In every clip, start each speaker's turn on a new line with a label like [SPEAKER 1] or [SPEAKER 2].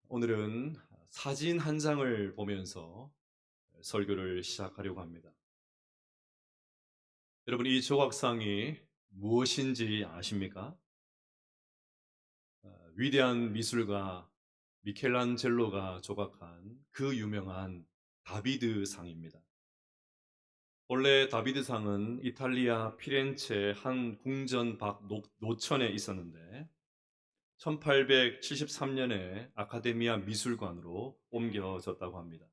[SPEAKER 1] 오늘은 사진 한 장을 보면서 설교를 시작하려고 합니다. 여러분, 이 조각상이 무엇인지 아십니까? 위대한 미술가 미켈란젤로가 조각한 그 유명한 다비드상입니다. 원래 다비드상은 이탈리아 피렌체 한 궁전 밖 노천에 있었는데 1873년에 아카데미아 미술관으로 옮겨졌다고 합니다.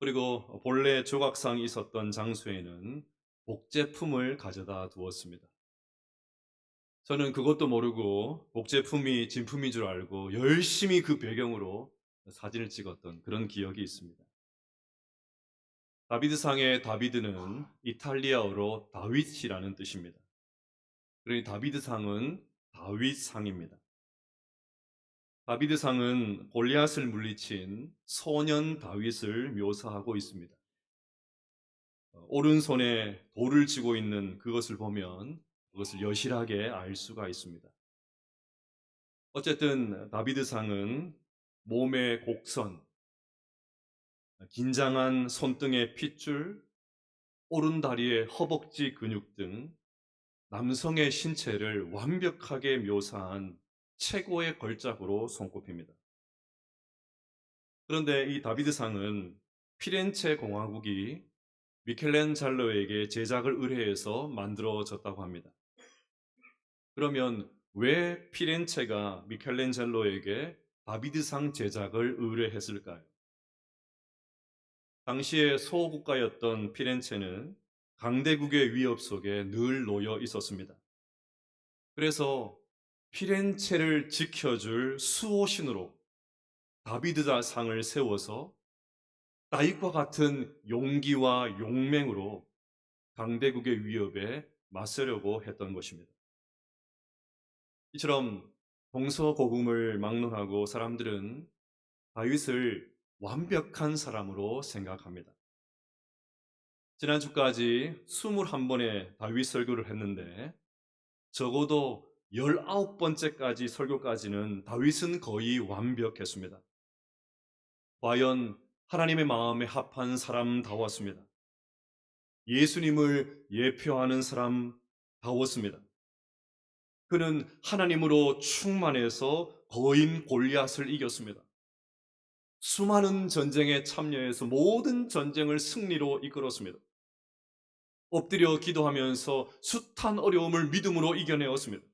[SPEAKER 1] 그리고 본래 조각상이 있었던 장소에는 복제품을 가져다 두었습니다. 저는 그것도 모르고 복제품이 진품인 줄 알고 열심히 그 배경으로 사진을 찍었던 그런 기억이 있습니다. 다비드상의 다비드는 이탈리아어로 다윗이라는 뜻입니다. 그러니 다비드상은 다윗상입니다. 다비드상은 골리앗을 물리친 소년 다윗을 묘사하고 있습니다. 오른손에 돌을 쥐고 있는 그것을 보면 그것을 여실하게 알 수가 있습니다. 어쨌든 다비드상은 몸의 곡선, 긴장한 손등의 핏줄, 오른다리의 허벅지 근육 등 남성의 신체를 완벽하게 묘사한 최고의 걸작으로 손꼽힙니다. 그런데 이 다비드상은 피렌체 공화국이 미켈란젤로에게 제작을 의뢰해서 만들어졌다고 합니다. 그러면 왜 피렌체가 미켈란젤로에게 다비드상 제작을 의뢰했을까요? 당시의 소국가였던 피렌체는 강대국의 위협 속에 늘 놓여 있었습니다. 그래서 피렌체를 지켜줄 수호신으로 다비드상을 세워서 다윗과 같은 용기와 용맹으로 강대국의 위협에 맞서려고 했던 것입니다. 이처럼 동서고금을 막론하고 사람들은 다윗을 완벽한 사람으로 생각합니다. 지난주까지 21번의 다윗 설교를 했는데 적어도 19번째까지 설교까지는 다윗은 거의 완벽했습니다. 과연 하나님의 마음에 합한 사람다웠습니다. 예수님을 예표하는 사람다웠습니다. 그는 하나님으로 충만해서 거인 골리앗을 이겼습니다. 수많은 전쟁에 참여해서 모든 전쟁을 승리로 이끌었습니다. 엎드려 기도하면서 숱한 어려움을 믿음으로 이겨내었습니다.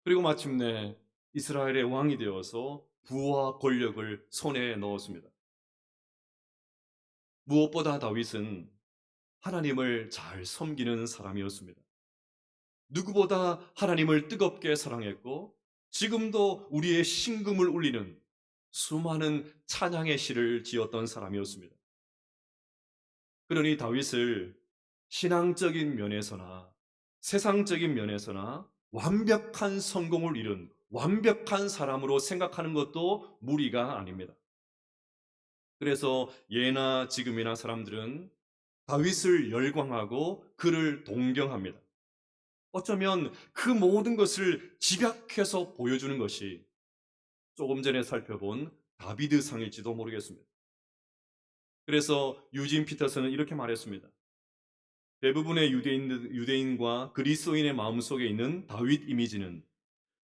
[SPEAKER 1] 그리고 마침내 이스라엘의 왕이 되어서 부와 권력을 손에 넣었습니다. 무엇보다 다윗은 하나님을 잘 섬기는 사람이었습니다. 누구보다 하나님을 뜨겁게 사랑했고 지금도 우리의 심금을 울리는 수많은 찬양의 시를 지었던 사람이었습니다. 그러니 다윗을 신앙적인 면에서나 세상적인 면에서나 완벽한 성공을 이룬 완벽한 사람으로 생각하는 것도 무리가 아닙니다. 그래서 예나 지금이나 사람들은 다윗을 열광하고 그를 동경합니다. 어쩌면 그 모든 것을 집약해서 보여주는 것이 조금 전에 살펴본 다비드상일지도 모르겠습니다. 그래서 유진 피터슨은 이렇게 말했습니다. 대부분의 유대인과 그리스도인의 마음속에 있는 다윗 이미지는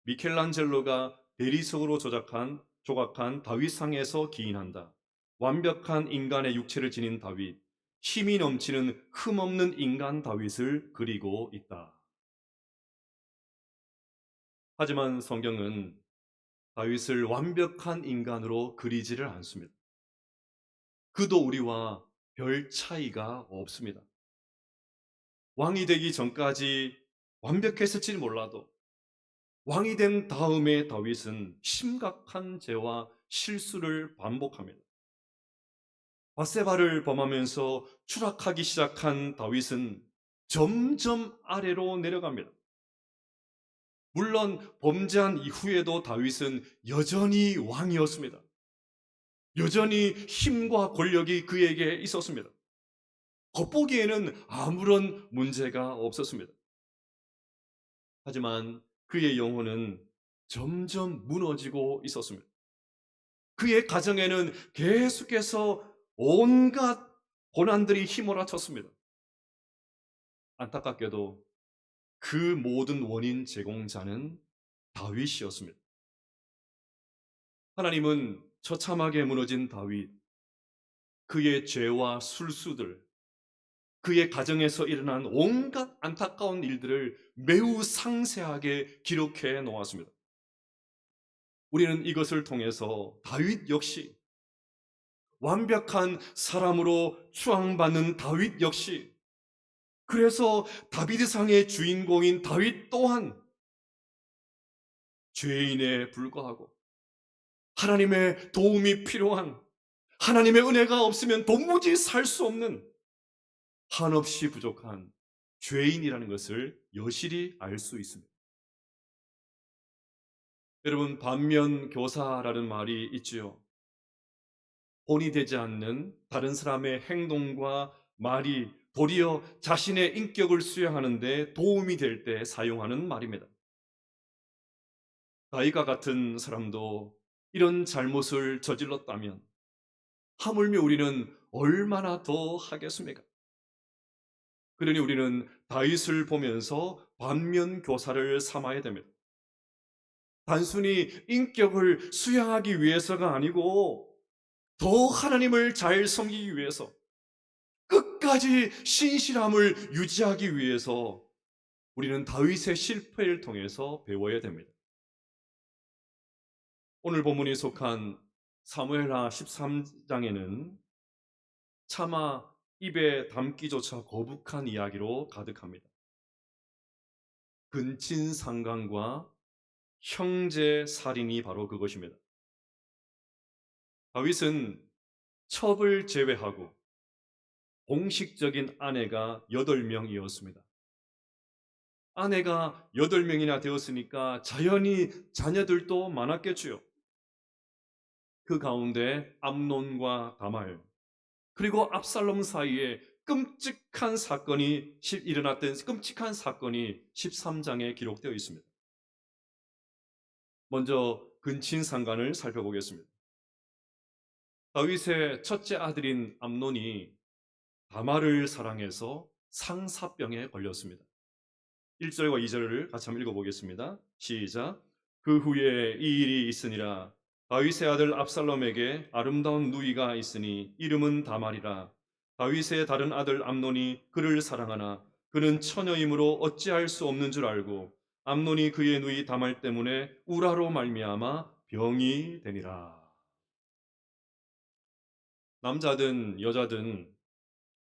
[SPEAKER 1] 미켈란젤로가 대리석으로 조각한 다윗상에서 기인한다. 완벽한 인간의 육체를 지닌 다윗, 힘이 넘치는 흠없는 인간 다윗을 그리고 있다. 하지만 성경은 다윗을 완벽한 인간으로 그리지를 않습니다. 그도 우리와 별 차이가 없습니다. 왕이 되기 전까지 완벽했을지 몰라도 왕이 된 다음에 다윗은 심각한 죄와 실수를 반복합니다. 밧세바를 범하면서 추락하기 시작한 다윗은 점점 아래로 내려갑니다. 물론 범죄한 이후에도 다윗은 여전히 왕이었습니다. 여전히 힘과 권력이 그에게 있었습니다. 겉보기에는 아무런 문제가 없었습니다. 하지만 그의 영혼은 점점 무너지고 있었습니다. 그의 가정에는 계속해서 온갖 고난들이 휘몰아쳤습니다. 안타깝게도 그 모든 원인 제공자는 다윗이었습니다. 하나님은 처참하게 무너진 다윗, 그의 죄와 술수들, 그의 가정에서 일어난 온갖 안타까운 일들을 매우 상세하게 기록해 놓았습니다. 우리는 이것을 통해서 다윗 역시 완벽한 사람으로 추앙받는 다윗 역시, 그래서 다비드상의 주인공인 다윗 또한 죄인에 불과하고 하나님의 도움이 필요한, 하나님의 은혜가 없으면 도무지 살 수 없는 한없이 부족한 죄인이라는 것을 여실히 알 수 있습니다. 여러분, 반면교사라는 말이 있지요. 본이 되지 않는 다른 사람의 행동과 말이 도리어 자신의 인격을 수양하는 데 도움이 될 때 사용하는 말입니다. 다윗과 같은 사람도 이런 잘못을 저질렀다면 하물며 우리는 얼마나 더 하겠습니까? 그러니 우리는 다윗을 보면서 반면교사를 삼아야 됩니다. 단순히 인격을 수양하기 위해서가 아니고 더 하나님을 잘 섬기기 위해서, 끝까지 신실함을 유지하기 위해서 우리는 다윗의 실패를 통해서 배워야 됩니다. 오늘 본문이 속한 사무엘하 13장에는 차마 입에 담기조차 거북한 이야기로 가득합니다. 근친상간과 형제 살인이 바로 그것입니다. 다윗은 첩을 제외하고 공식적인 아내가 8명이었습니다. 아내가 8명이나 되었으니까 자연히 자녀들도 많았겠지요. 그 가운데 암논과 다말, 그리고 압살롬 사이에 끔찍한 사건이 일어났던 끔찍한 사건이 13장에 기록되어 있습니다. 먼저 근친상간을 살펴보겠습니다. 다윗의 첫째 아들인 암논이 다말을 사랑해서 상사병에 걸렸습니다. 1절과 2절을 같이 한번 읽어보겠습니다. 시작. 그 후에 이 일이 있으니라. 다윗의 아들 압살롬에게 아름다운 누이가 있으니 이름은 다말이라. 다윗의 다른 아들 암논이 그를 사랑하나 그는 처녀이므로 어찌할 수 없는 줄 알고 암논이 그의 누이 다말 때문에 우라로 말미암아 병이 되니라. 남자든 여자든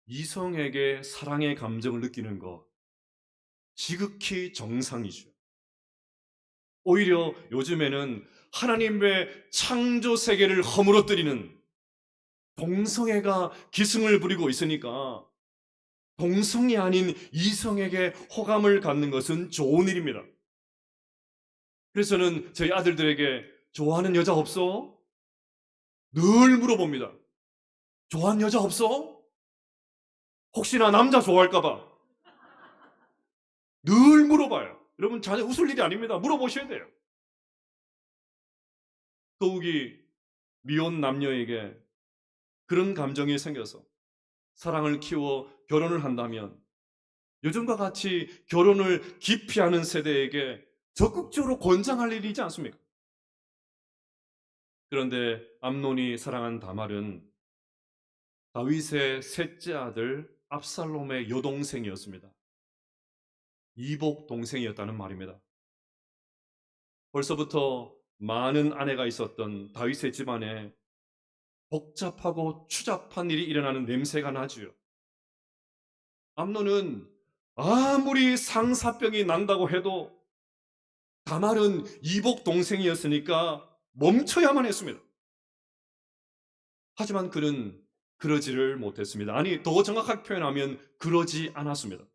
[SPEAKER 1] 이성에게 사랑의 감정을 느끼는 것 지극히 정상이죠. 오히려 요즘에는 하나님의 창조 세계를 허물어뜨리는 동성애가 기승을 부리고 있으니까 동성이 아닌 이성에게 호감을 갖는 것은 좋은 일입니다. 그래서는 저희 아들들에게 좋아하는 여자 없어? 늘 물어봅니다. 좋아하는 여자 없어? 혹시나 남자 좋아할까봐 늘 물어봐요. 여러분, 자녀 웃을 일이 아닙니다. 물어보셔야 돼요. 더욱이 미혼 남녀에게 그런 감정이 생겨서 사랑을 키워 결혼을 한다면 요즘과 같이 결혼을 기피하는 세대에게 적극적으로 권장할 일이지 않습니까? 그런데 암논이 사랑한 다말은 다윗의 셋째 아들 압살롬의 여동생이었습니다. 이복 동생이었다는 말입니다. 벌써부터 많은 아내가 있었던 다윗의 집안에 복잡하고 추잡한 일이 일어나는 냄새가 나지요. 암논은 아무리 상사병이 난다고 해도 다말은 이복 동생이었으니까 멈춰야만 했습니다. 하지만 그는 그러지를 못했습니다. 아니, 더 정확하게 표현하면 그러지 않았습니다.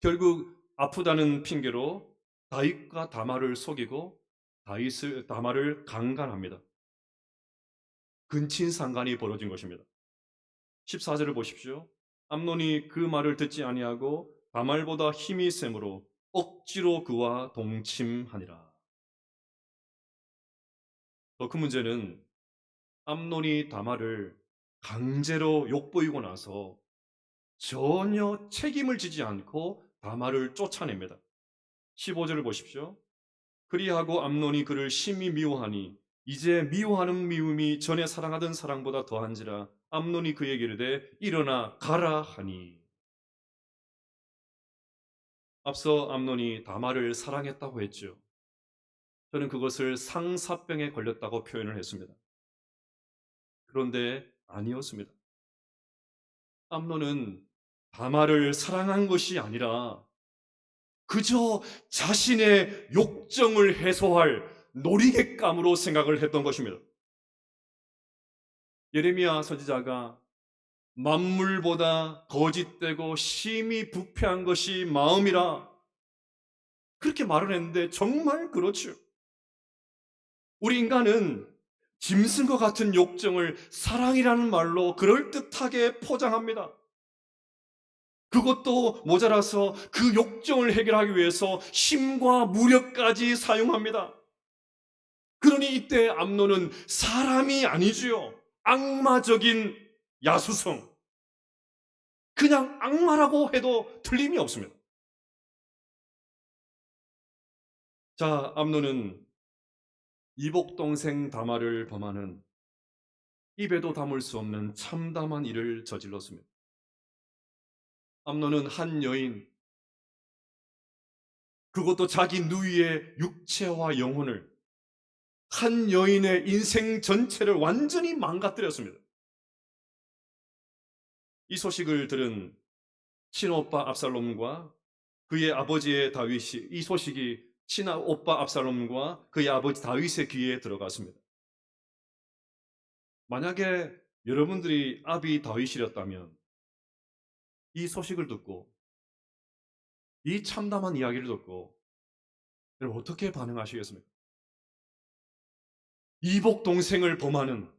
[SPEAKER 1] 결국 아프다는 핑계로 다윗과 다말을 속이고 다말을 강간합니다. 근친상간이 벌어진 것입니다. 14절을 보십시오. 암논이 그 말을 듣지 아니하고 다말보다 힘이 세므로 억지로 그와 동침하니라. 더 큰 문제는 암논이 다말을 강제로 욕보이고 나서 전혀 책임을 지지 않고 다말을 쫓아냅니다. 15절을 보십시오. 그리하고 암논이 그를 심히 미워하니 이제 미워하는 미움이 전에 사랑하던 사랑보다 더한지라 암논이 그에게 이르되 일어나 가라 하니. 앞서 암논이 다말을 사랑했다고 했죠. 저는 그것을 상사병에 걸렸다고 표현을 했습니다. 그런데 아니었습니다. 암논은 다말을 사랑한 것이 아니라 그저 자신의 욕정을 해소할 놀이객감으로 생각을 했던 것입니다. 예레미야 선지자가 만물보다 거짓되고 심히 부패한 것이 마음이라 그렇게 말을 했는데 정말 그렇죠. 우리 인간은 짐승과 같은 욕정을 사랑이라는 말로 그럴듯하게 포장합니다. 그것도 모자라서 그 욕정을 해결하기 위해서 힘과 무력까지 사용합니다. 그러니 이때 암논은 사람이 아니지요. 악마적인 야수성. 그냥 악마라고 해도 틀림이 없습니다. 자, 암논은 이복 동생 다말을 범하는 입에도 담을 수 없는 참담한 일을 저질렀습니다. 암논은 한 여인, 그것도 자기 누이의 육체와 영혼을, 한 여인의 인생 전체를 완전히 망가뜨렸습니다. 이 소식을 들은 친오빠 압살롬과 그의 아버지의 다윗이, 이 소식이 친오빠 압살롬과 그의 아버지 다윗의 귀에 들어갔습니다. 만약에 여러분들이 아비 다윗이었다면 이 소식을 듣고 이 참담한 이야기를 듣고 여러분 어떻게 반응하시겠습니까? 이복 동생을 범하는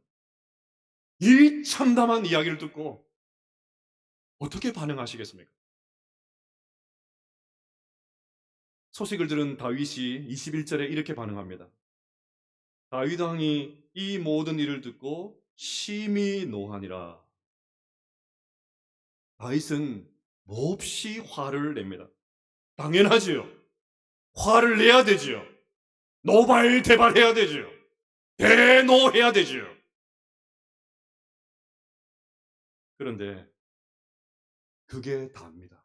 [SPEAKER 1] 이 참담한 이야기를 듣고 어떻게 반응하시겠습니까? 소식을 들은 다윗이 21절에 이렇게 반응합니다. 다윗 왕이 이 모든 일을 듣고 심히 노하니라. 다윗은 몹시 화를 냅니다. 당연하지요. 화를 내야 되지요. 노발대발해야 되지요. 대노해야 되지요. 그런데 그게 다입니다.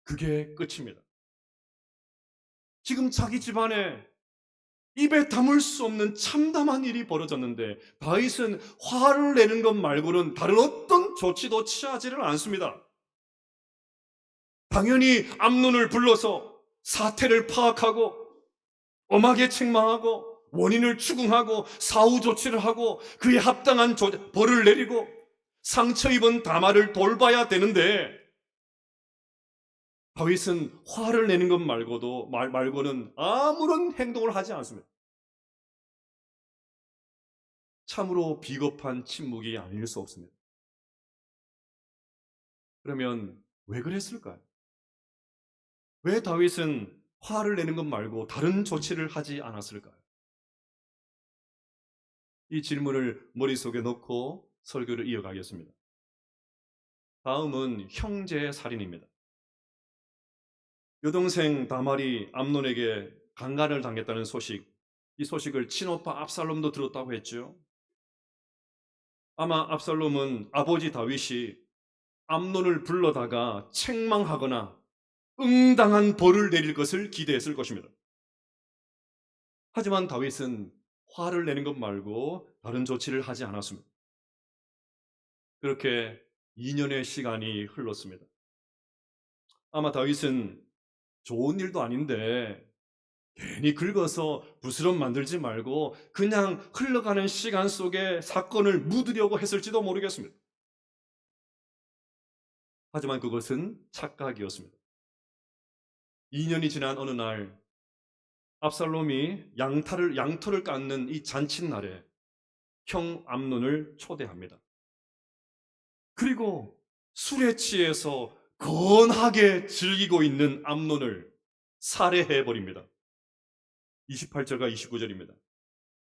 [SPEAKER 1] 그게 끝입니다. 지금 자기 집안에 입에 담을 수 없는 참담한 일이 벌어졌는데 다윗은 화를 내는 것 말고는 다른 어떤 조치도 취하지를 않습니다. 당연히 암논을 불러서 사태를 파악하고 엄하게 책망하고 원인을 추궁하고 사후 조치를 하고 그에 합당한 벌을 내리고 상처 입은 다말을 돌봐야 되는데 다윗은 화를 내는 것 말고는 아무런 행동을 하지 않습니다. 참으로 비겁한 침묵이 아닐 수 없습니다. 그러면 왜 그랬을까요? 왜 다윗은 화를 내는 것 말고 다른 조치를 하지 않았을까요? 이 질문을 머릿속에 넣고 설교를 이어가겠습니다. 다음은 형제 살인입니다. 여동생 다말이 암논에게 강간을 당했다는 소식, 이 소식을 친오빠 압살롬도 들었다고 했죠. 아마 압살롬은 아버지 다윗이 암논을 불러다가 책망하거나 응당한 벌을 내릴 것을 기대했을 것입니다. 하지만 다윗은 화를 내는 것 말고 다른 조치를 하지 않았습니다. 그렇게 2년의 시간이 흘렀습니다. 아마 다윗은 좋은 일도 아닌데 괜히 긁어서 부스럼 만들지 말고 그냥 흘러가는 시간 속에 사건을 묻으려고 했을지도 모르겠습니다. 하지만 그것은 착각이었습니다. 2년이 지난 어느 날 압살롬이 양털을 깎는 이 잔칫날에 형 암논을 초대합니다. 그리고 술에 취해서 건하게 즐기고 있는 암논을 살해해 버립니다. 28절과 29절입니다.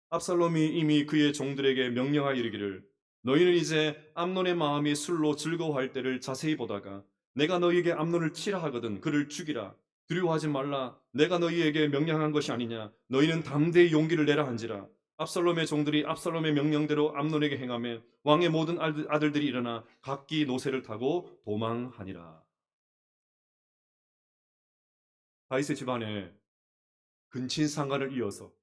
[SPEAKER 1] 압살롬이 이미 그의 종들에게 명령하여 이르기를 너희는 이제 암논의 마음이 술로 즐거워할 때를 자세히 보다가 내가 너희에게 암논을 치라 하거든 그를 죽이라. 두려워하지 말라. 내가 너희에게 명령한 것이 아니냐. 너희는 담대히 용기를 내라 한지라. 압살롬의 종들이 압살롬의 명령대로 암논에게 행하며 왕의 모든 아들들이 일어나 각기 노새를 타고 도망하니라. 다윗의 집안에 근친상간을 이어서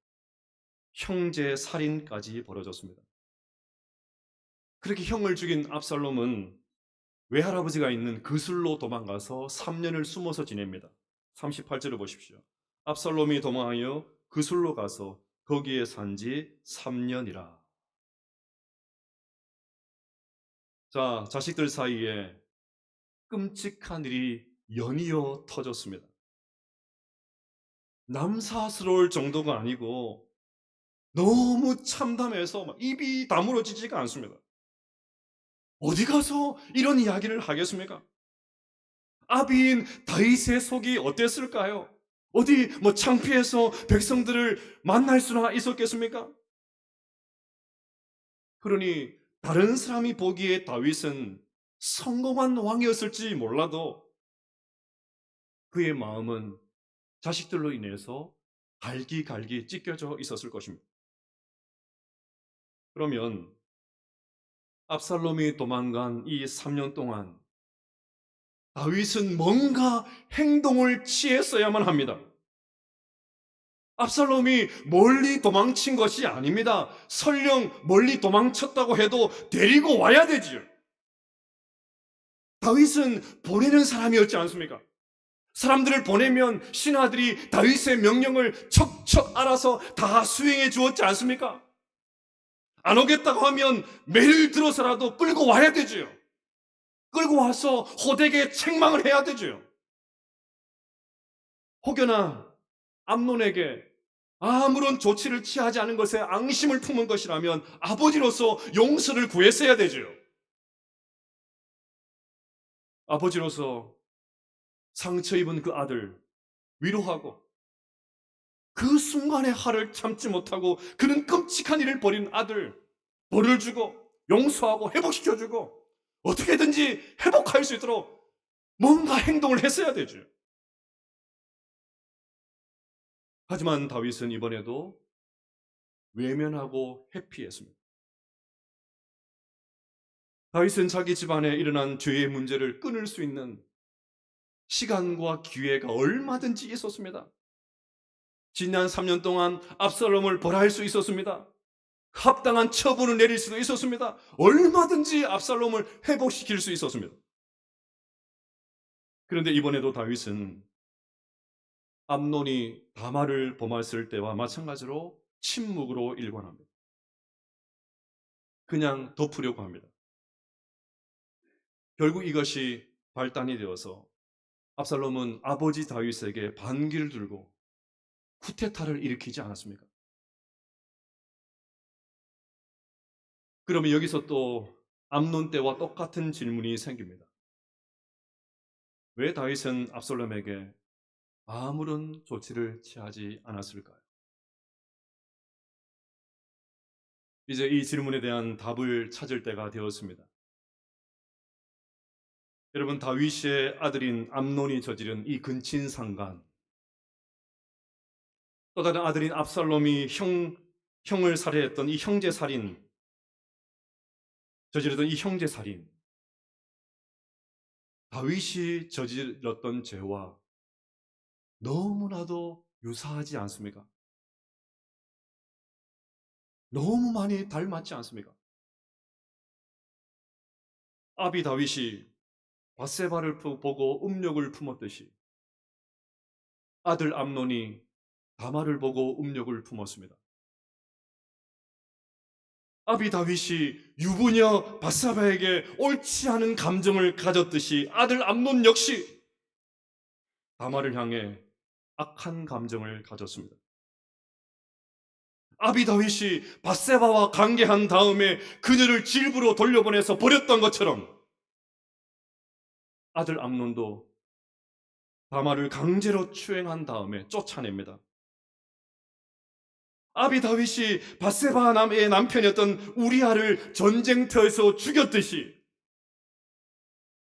[SPEAKER 1] 형제 살인까지 벌어졌습니다. 그렇게 형을 죽인 압살롬은 외할아버지가 있는 그술로 도망가서 3년을 숨어서 지냅니다. 38절을 보십시오. 압살롬이 도망하여 그술로 가서 거기에 산 지 3년이라. 자, 자식들 사이에 끔찍한 일이 연이어 터졌습니다. 남사스러울 정도가 아니고 너무 참담해서 입이 다물어지지가 않습니다. 어디 가서 이런 이야기를 하겠습니까? 아비인 다윗의 속이 어땠을까요? 어디 창피해서 백성들을 만날 수나 있었겠습니까? 그러니 다른 사람이 보기에 다윗은 성공한 왕이었을지 몰라도 그의 마음은 자식들로 인해서 갈기갈기 찢겨져 있었을 것입니다. 그러면 압살롬이 도망간 이 3년 동안 다윗은 뭔가 행동을 취했어야만 합니다. 압살롬이 멀리 도망친 것이 아닙니다. 설령 멀리 도망쳤다고 해도 데리고 와야 되지요. 다윗은 보내는 사람이었지 않습니까? 사람들을 보내면 신하들이 다윗의 명령을 척척 알아서 다 수행해 주었지 않습니까? 안 오겠다고 하면 매를 들어서라도 끌고 와야 되지요. 끌고 와서 호되게 책망을 해야 되지요. 혹여나 암논에게 아무런 조치를 취하지 않은 것에 앙심을 품은 것이라면 아버지로서 용서를 구했어야 되지요. 아버지로서 상처 입은 그 아들 위로하고 그 순간의 화를 참지 못하고 그는 끔찍한 일을 벌인 아들 벌을 주고 용서하고 회복시켜주고 어떻게든지 회복할 수 있도록 뭔가 행동을 했어야 되죠. 하지만 다윗은 이번에도 외면하고 회피했습니다. 다윗은 자기 집안에 일어난 죄의 문제를 끊을 수 있는 시간과 기회가 얼마든지 있었습니다. 지난 3년 동안 압살롬을 벌할 수 있었습니다. 합당한 처분을 내릴 수도 있었습니다. 얼마든지 압살롬을 회복시킬 수 있었습니다. 그런데 이번에도 다윗은 암논이 다말을 범했을 때와 마찬가지로 침묵으로 일관합니다. 그냥 덮으려고 합니다. 결국 이것이 발단이 되어서 압살롬은 아버지 다윗에게 반기를 들고 쿠데타를 일으키지 않았습니까? 그러면 여기서 또 암논 때와 똑같은 질문이 생깁니다. 왜 다윗은 압살롬에게 아무런 조치를 취하지 않았을까요? 이제 이 질문에 대한 답을 찾을 때가 되었습니다. 여러분, 다윗의 아들인 암논이 저지른 이 근친상간, 또 다른 아들인 압살롬이 형을 살해했던 이 형제살인, 저지르던 이 형제살인, 다윗이 저질렀던 죄와 너무나도 유사하지 않습니까? 너무 많이 닮았지 않습니까? 아비 다윗이 밧세바를 보고 음욕을 품었듯이 아들 암논이 다말을 보고 음욕을 품었습니다. 아비 다윗이 유부녀 밧세바에게 옳지 않은 감정을 가졌듯이 아들 암논 역시 다말을 향해 악한 감정을 가졌습니다. 아비 다윗이 밧세바와 관계한 다음에 그녀를 질부로 돌려보내서 버렸던 것처럼 아들 암논도 다말을 강제로 추행한 다음에 쫓아냅니다. 아비 다윗이 바세바 남의 남편이었던 우리아를 전쟁터에서 죽였듯이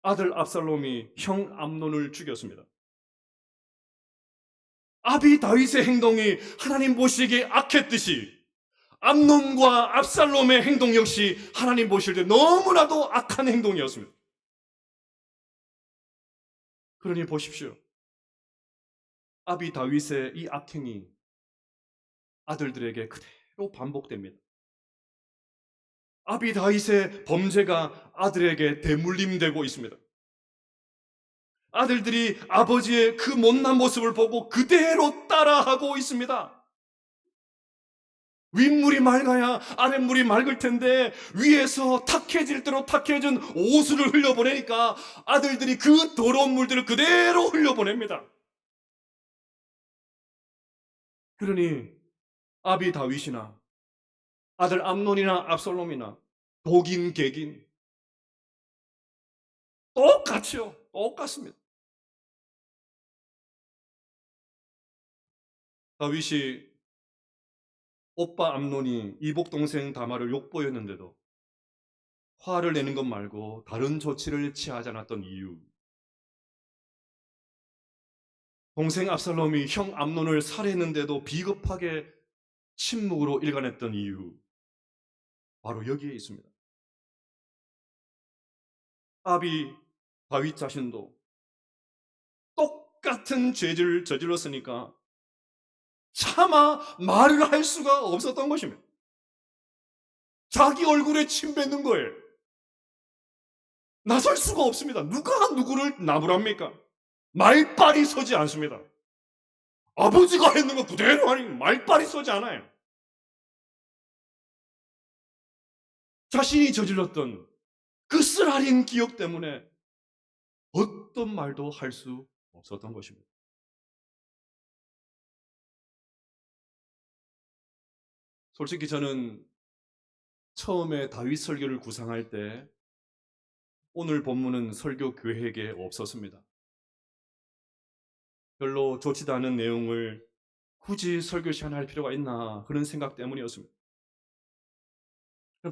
[SPEAKER 1] 아들 압살롬이 형 암논을 죽였습니다. 아비 다윗의 행동이 하나님 보시기에 악했듯이 암논과 압살롬의 행동 역시 하나님 보실 때 너무나도 악한 행동이었습니다. 그러니 보십시오. 아비 다윗의 이 악행이 아들들에게 그대로 반복됩니다. 아비 다윗의 범죄가 아들에게 대물림되고 있습니다. 아들들이 아버지의 그 못난 모습을 보고 그대로 따라하고 있습니다. 윗물이 맑아야 아랫물이 맑을 텐데 위에서 탁해질 대로 탁해진 오수를 흘려보내니까 아들들이 그 더러운 물들을 그대로 흘려보냅니다. 그러니 아비 다윗이나 아들 암논이나 압살롬이나 독인 객인 똑같이요. 똑같습니다. 다윗이 오빠 암논이 이복 동생 다말을 욕보였는데도 화를 내는 것 말고 다른 조치를 취하지 않았던 이유. 동생 압살롬이 형 암논을 살해했는데도 비겁하게 침묵으로 일관했던 이유. 바로 여기에 있습니다. 아비 다윗 자신도 똑같은 죄를 저질렀으니까 차마 말을 할 수가 없었던 것입니다. 자기 얼굴에 침 뱉는 거예요. 나설 수가 없습니다. 누가 누구를 나무랍니까? 말빨이 서지 않습니다. 아버지가 했는 거 그대로 하니 말빨이 서지 않아요. 자신이 저질렀던 그 쓰라린 기억 때문에 어떤 말도 할 수 없었던 것입니다. 솔직히 저는 처음에 다윗 설교를 구상할 때 오늘 본문은 설교 계획에 없었습니다. 별로 좋지도 않은 내용을 굳이 설교 시간에 할 필요가 있나 그런 생각 때문이었습니다.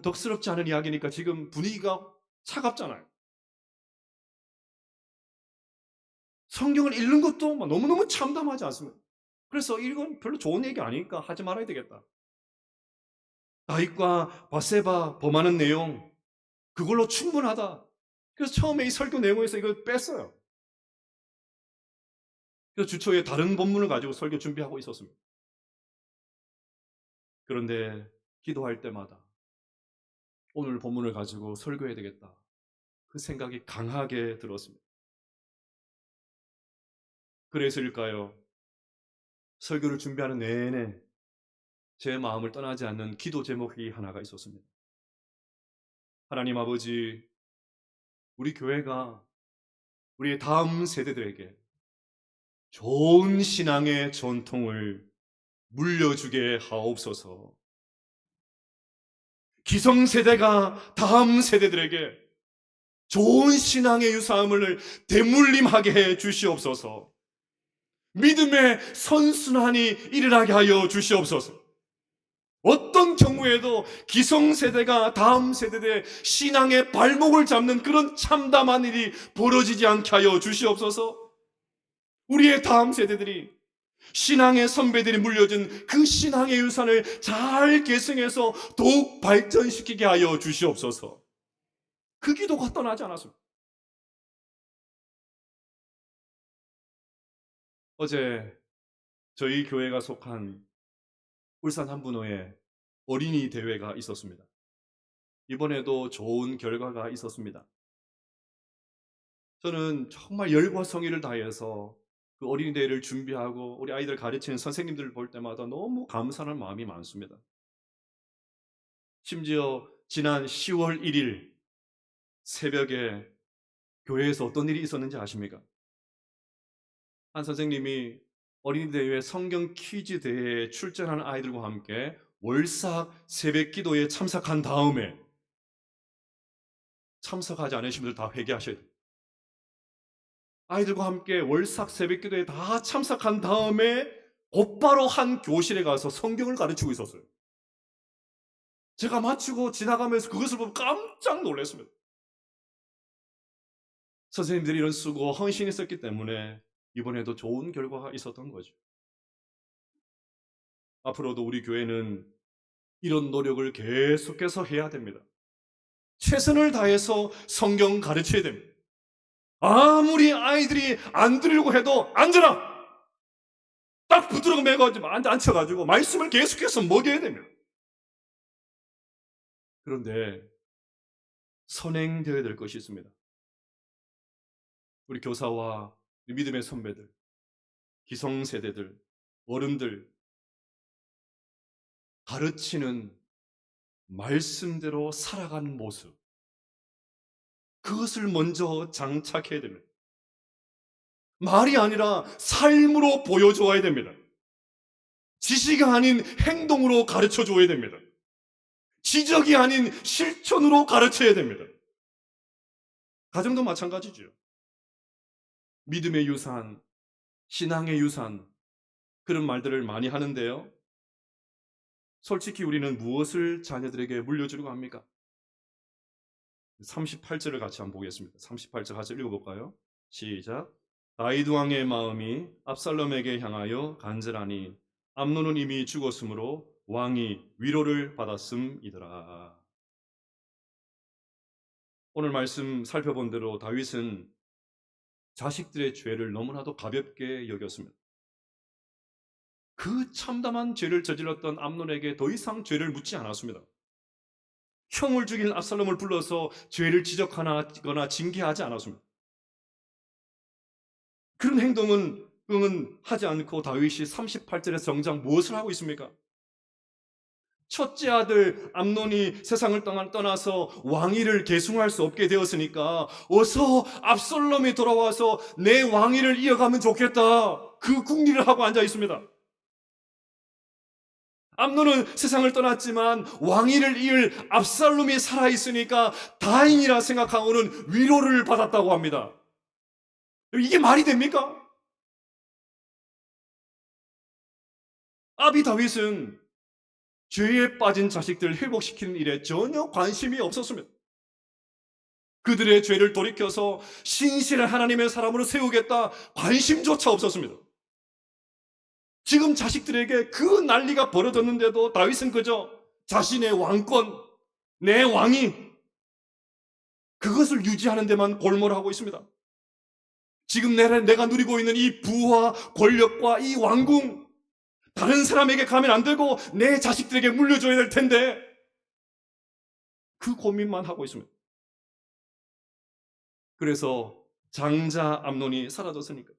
[SPEAKER 1] 덕스럽지 않은 이야기니까 지금 분위기가 차갑잖아요. 성경을 읽는 것도 너무너무 참담하지 않습니다. 그래서 이건 별로 좋은 얘기 아니니까 하지 말아야 되겠다. 다윗과 바세바 범하는 내용 그걸로 충분하다. 그래서 처음에 이 설교 내용에서 이걸 뺐어요. 그래서 주초에 다른 본문을 가지고 설교 준비하고 있었습니다. 그런데 기도할 때마다 오늘 본문을 가지고 설교해야 되겠다. 그 생각이 강하게 들었습니다. 그래서일까요? 설교를 준비하는 내내 제 마음을 떠나지 않는 기도 제목이 하나가 있었습니다. 하나님 아버지, 우리 교회가 우리의 다음 세대들에게 좋은 신앙의 전통을 물려주게 하옵소서. 기성세대가 다음 세대들에게 좋은 신앙의 유산을 대물림하게 해 주시옵소서. 믿음의 선순환이 일어나게 하여 주시옵소서. 어떤 경우에도 기성세대가 다음 세대의 신앙의 발목을 잡는 그런 참담한 일이 벌어지지 않게 하여 주시옵소서. 우리의 다음 세대들이 신앙의 선배들이 물려준 그 신앙의 유산을 잘 계승해서 더욱 발전시키게 하여 주시옵소서. 그 기도가 떠나지 않았습니다. 어제 저희 교회가 속한 울산 한분호에 어린이 대회가 있었습니다. 이번에도 좋은 결과가 있었습니다. 저는 정말 열과 성의를 다해서 그 어린이 대회를 준비하고 우리 아이들 가르치는 선생님들을 볼 때마다 너무 감사하는 마음이 많습니다. 심지어 지난 10월 1일 새벽에 교회에서 어떤 일이 있었는지 아십니까? 한 선생님이 어린이 대회 성경 퀴즈 대회에 출전하는 아이들과 함께 월삭 새벽 기도에 참석한 다음에 참석하지 않으신 분들 다 회개하셔야 돼요. 아이들과 함께 월삭 새벽 기도에 다 참석한 다음에 곧바로 한 교실에 가서 성경을 가르치고 있었어요. 제가 마치고 지나가면서 그것을 보고 깜짝 놀랐습니다. 선생님들이 이런 수고 헌신이 있었기 때문에 이번에도 좋은 결과가 있었던 거죠. 앞으로도 우리 교회는 이런 노력을 계속해서 해야 됩니다. 최선을 다해서 성경 가르쳐야 됩니다. 아무리 아이들이 안 들으려고 해도 앉아라! 딱 붙들어 매가지고 앉혀가지고 말씀을 계속해서 먹여야 됩니다. 그런데 선행되어야 될 것이 있습니다. 우리 교사와 믿음의 선배들, 기성세대들, 어른들, 가르치는 말씀대로 살아가는 모습, 그것을 먼저 장착해야 됩니다. 말이 아니라 삶으로 보여줘야 됩니다. 지식이 아닌 행동으로 가르쳐 줘야 됩니다. 지적이 아닌 실천으로 가르쳐야 됩니다. 가정도 마찬가지죠. 믿음의 유산, 신앙의 유산, 그런 말들을 많이 하는데요. 솔직히 우리는 무엇을 자녀들에게 물려주려고 합니까? 38절을 같이 한번 보겠습니다. 38절 같이 읽어볼까요? 시작. 다윗 왕의 마음이 압살롬에게 향하여 간절하니 암논은 이미 죽었으므로 왕이 위로를 받았음이더라. 오늘 말씀 살펴본 대로 다윗은 자식들의 죄를 너무나도 가볍게 여겼습니다. 그 참담한 죄를 저질렀던 암논에게 더 이상 죄를 묻지 않았습니다. 형을 죽인 압살롬을 불러서 죄를 지적하거나 징계하지 않았습니다. 그런 행동은 하지 않고 다윗이 38절에서 정작 무엇을 하고 있습니까? 첫째 아들 암논이 세상을 떠나서 왕위를 계승할 수 없게 되었으니까 어서 압살롬이 돌아와서 내 왕위를 이어가면 좋겠다. 그 궁리를 하고 앉아 있습니다. 암논은 세상을 떠났지만 왕위를 이을 압살롬이 살아있으니까 다행이라 생각하고는 위로를 받았다고 합니다. 이게 말이 됩니까? 아비 다윗은 죄에 빠진 자식들을 회복시키는 일에 전혀 관심이 없었습니다. 그들의 죄를 돌이켜서 신실한 하나님의 사람으로 세우겠다 관심조차 없었습니다. 지금 자식들에게 그 난리가 벌어졌는데도 다윗은 그저 자신의 왕권, 내 왕이 그것을 유지하는 데만 골몰하고 있습니다. 지금 내가 누리고 있는 이 부와 권력과 이 왕궁, 다른 사람에게 가면 안 되고 내 자식들에게 물려줘야 될 텐데 그 고민만 하고 있습니다. 그래서 장자 암논이 사라졌으니까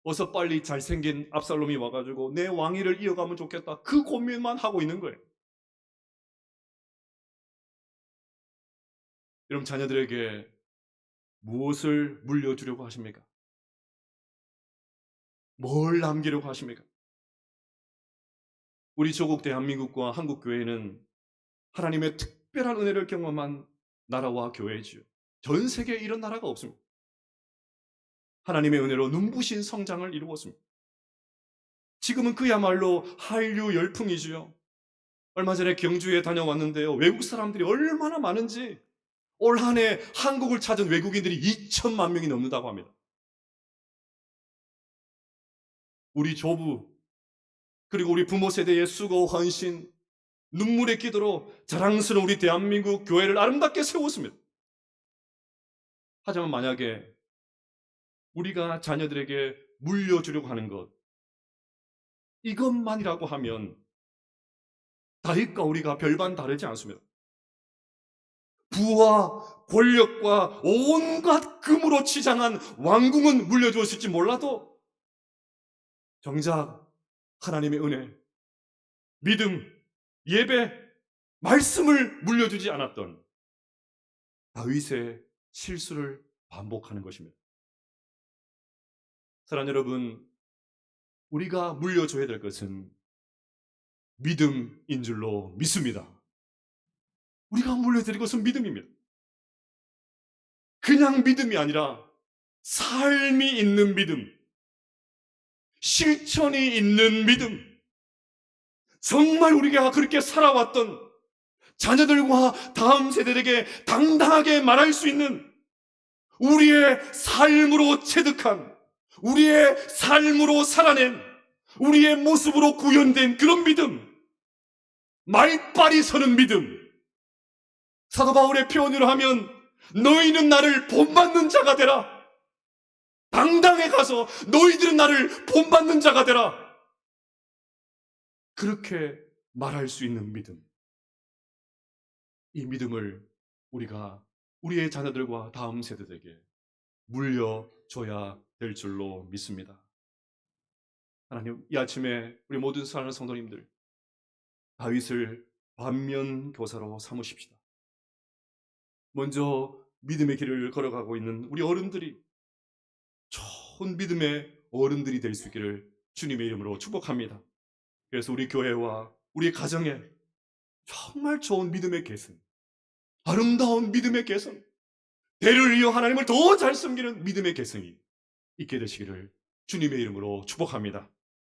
[SPEAKER 1] 어서 빨리 잘생긴 압살롬이 와가지고 내 왕위를 이어가면 좋겠다. 그 고민만 하고 있는 거예요. 여러분 자녀들에게 무엇을 물려주려고 하십니까? 뭘 남기려고 하십니까? 우리 조국 대한민국과 한국교회는 하나님의 특별한 은혜를 경험한 나라와 교회지요. 전 세계에 이런 나라가 없습니다. 하나님의 은혜로 눈부신 성장을 이루었습니다. 지금은 그야말로 한류 열풍이지요. 얼마 전에 경주에 다녀왔는데요. 외국 사람들이 얼마나 많은지 올 한 해 한국을 찾은 외국인들이 2천만 명이 넘는다고 합니다. 우리 조부 그리고 우리 부모 세대의 수고, 헌신, 눈물의 기도로 자랑스러운 우리 대한민국 교회를 아름답게 세웠습니다. 하지만 만약에 우리가 자녀들에게 물려주려고 하는 것 이것만이라고 하면 다윗과 우리가 별반 다르지 않습니다. 부와 권력과 온갖 금으로 치장한 왕궁은 물려주었을지 몰라도 정작 하나님의 은혜, 믿음, 예배, 말씀을 물려주지 않았던 다윗의 실수를 반복하는 것입니다. 사랑하는 여러분, 우리가 물려줘야 될 것은 믿음인 줄로 믿습니다. 우리가 물려드릴 것은 믿음입니다. 그냥 믿음이 아니라 삶이 있는 믿음, 실천이 있는 믿음, 정말 우리가 그렇게 살아왔던 자녀들과 다음 세대에게 당당하게 말할 수 있는 우리의 삶으로 체득한, 우리의 삶으로 살아낸, 우리의 모습으로 구현된 그런 믿음, 말빨이 서는 믿음. 사도 바울의 표현으로 하면 너희는 나를 본받는 자가 되라. 당당해 가서 너희들은 나를 본받는 자가 되라. 그렇게 말할 수 있는 믿음. 이 믿음을 우리가 우리의 자녀들과 다음 세대들에게 물려줘야 될 줄로 믿습니다. 하나님, 이 아침에 우리 모든 사랑하는 성도님들, 다윗을 반면교사로 삼으십시다. 먼저 믿음의 길을 걸어가고 있는 우리 어른들이 좋은 믿음의 어른들이 될 수 있기를 주님의 이름으로 축복합니다. 그래서 우리 교회와 우리 가정에 정말 좋은 믿음의 계승, 아름다운 믿음의 개성, 대를 이어 하나님을 더 잘 섬기는 믿음의 계승이 있게 되시기를 주님의 이름으로 축복합니다.